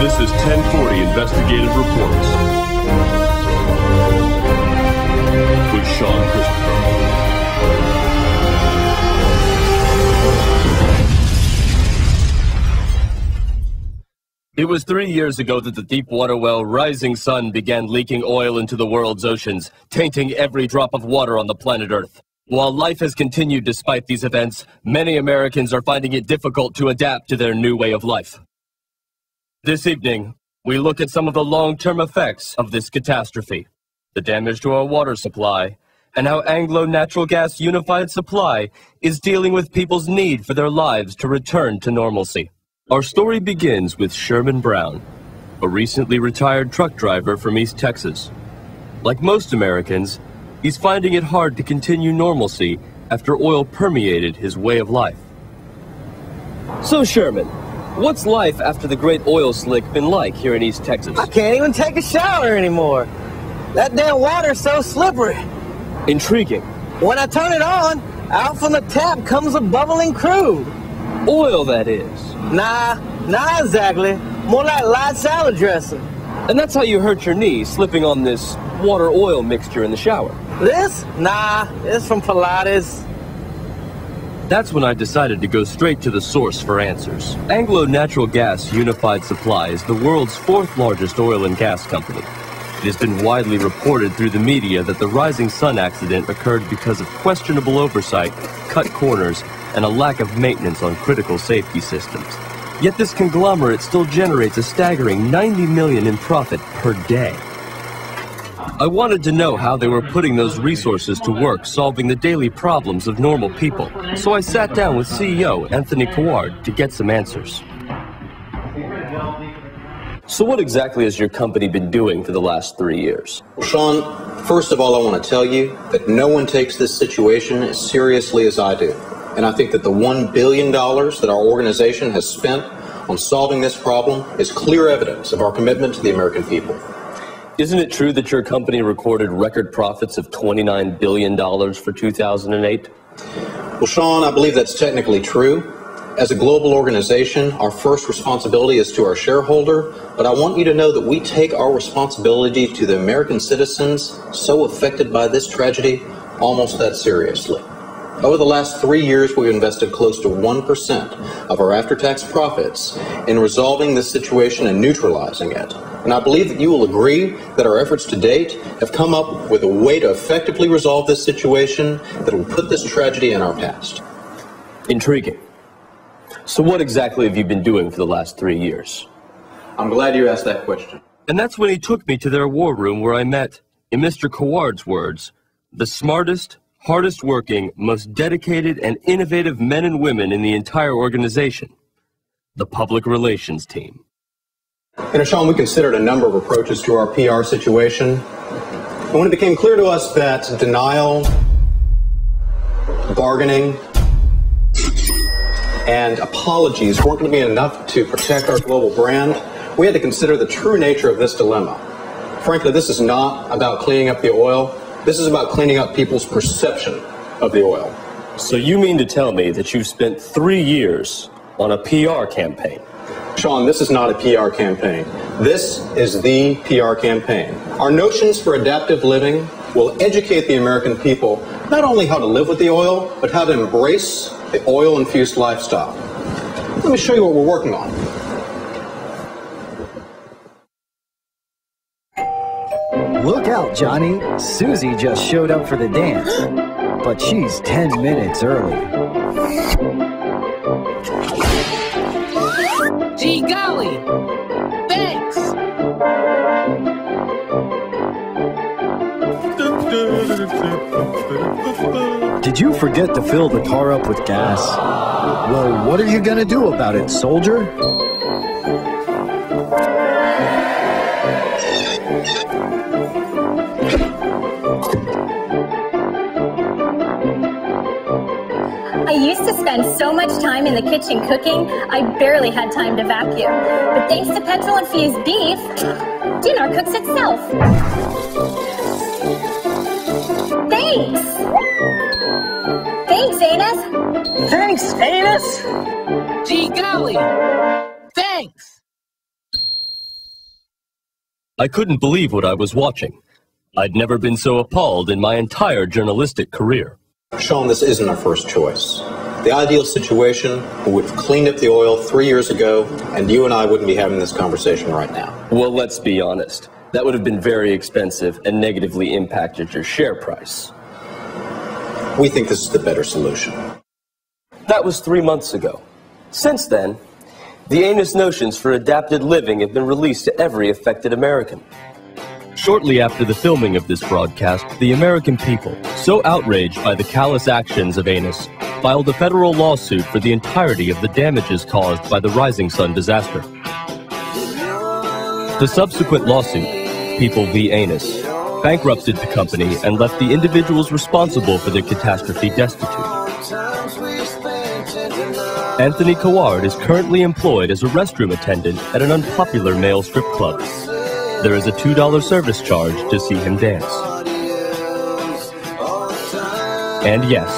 This is 1040 Investigative Reports with Sean Christopher. It was 3 years ago that the deep-water well Rising Sun began leaking oil into the world's oceans, tainting every drop of water on the planet Earth. While life has continued despite these events, many Americans are finding it difficult to adapt to their new way of life. This evening, we look at some of the long-term effects of this catastrophe, the damage to our water supply, and how Anglo Natural Gas Unified Supply is dealing with people's need for their lives to return to normalcy. Our story begins with Sherman Brown, a recently retired truck driver from East Texas. Like most Americans, he's finding it hard to continue normalcy after oil permeated his way of life. So Sherman, what's life after the great oil slick been like here in East Texas? I can't even take a shower anymore. That damn water's so slippery. Intriguing. When I turn it on, out from the tap comes a bubbling crude. Oil, that is. Nah, not exactly. More like light salad dressing. And that's how you hurt your knee, slipping on this water-oil mixture in the shower. This? Nah, it's from Pilates. That's when I decided to go straight to the source for answers. Anglo Natural Gas Unified Supply is the world's fourth largest oil and gas company. It has been widely reported through the media that the Rising Sun accident occurred because of questionable oversight, cut corners, and a lack of maintenance on critical safety systems. Yet this conglomerate still generates a staggering $90 million in profit per day. I wanted to know how they were putting those resources to work solving the daily problems of normal people, so I sat down with CEO Anthony Coward to get some answers. So what exactly has your company been doing for the last 3 years? Well, Sean, first of all, I want to tell you that no one takes this situation as seriously as I do. And I think that the $1 billion that our organization has spent on solving this problem is clear evidence of our commitment to the American people. Isn't it true that your company recorded record profits of $29 billion for 2008? Well, Sean, I believe that's technically true. As a global organization, our first responsibility is to our shareholder, but I want you to know that we take our responsibility to the American citizens so affected by this tragedy almost that seriously. Over the last 3 years, we've invested close to 1% of our after-tax profits in resolving this situation and neutralizing it. And I believe that you will agree that our efforts to date have come up with a way to effectively resolve this situation that will put this tragedy in our past. Intriguing. So what exactly have you been doing for the last 3 years? I'm glad you asked that question. And that's when he took me to their war room where I met, in Mr. Coward's words, the smartest, hardest working, most dedicated and innovative men and women in the entire organization, the public relations team. You know, Sean, we considered a number of approaches to our PR situation. And when it became clear to us that denial, bargaining, and apologies weren't going to be enough to protect our global brand, we had to consider the true nature of this dilemma. Frankly, this is not about cleaning up the oil. This is about cleaning up people's perception of the oil. So you mean to tell me that you've spent 3 years on a PR campaign? Sean, this is not a PR campaign. This is the PR campaign. Our notions for adaptive living will educate the American people not only how to live with the oil, but how to embrace the oil-infused lifestyle. Let me show you what we're working on. Look out, Johnny. Susie just showed up for the dance, but she's 10 minutes early. Gee golly! Thanks! Did you forget to fill the car up with gas? Well, what are you gonna do about it, soldier? I used to spend so much time in the kitchen cooking, I barely had time to vacuum. But thanks to petrol-infused beef, dinner cooks itself. Thanks! Thanks, Anus! Thanks, Anus! Gee golly! Thanks! I couldn't believe what I was watching. I'd never been so appalled in my entire journalistic career. Sean, this isn't our first choice. The ideal situation, we would have cleaned up the oil 3 years ago, and you and I wouldn't be having this conversation right now. Well, let's be honest. That would have been very expensive and negatively impacted your share price. We think this is the better solution. That was 3 months ago. Since then, the Anus Notions for Adapted Living have been released to every affected American. Shortly after the filming of this broadcast, the American people, so outraged by the callous actions of Anus, filed a federal lawsuit for the entirety of the damages caused by the Rising Sun disaster. The subsequent lawsuit, People v. Anus, bankrupted the company and left the individuals responsible for the catastrophe destitute. Anthony Coward is currently employed as a restroom attendant at an unpopular male strip club. There is a $2 service charge to see him dance. And yes,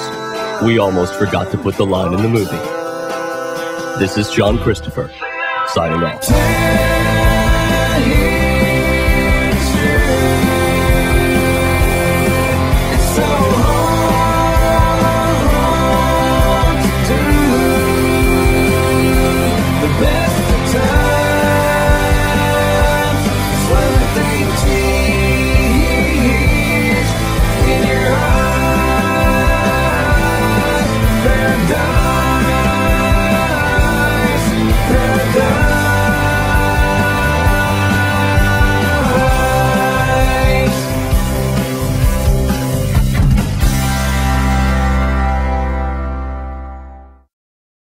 we almost forgot to put the line in the movie. This is John Christopher, signing off.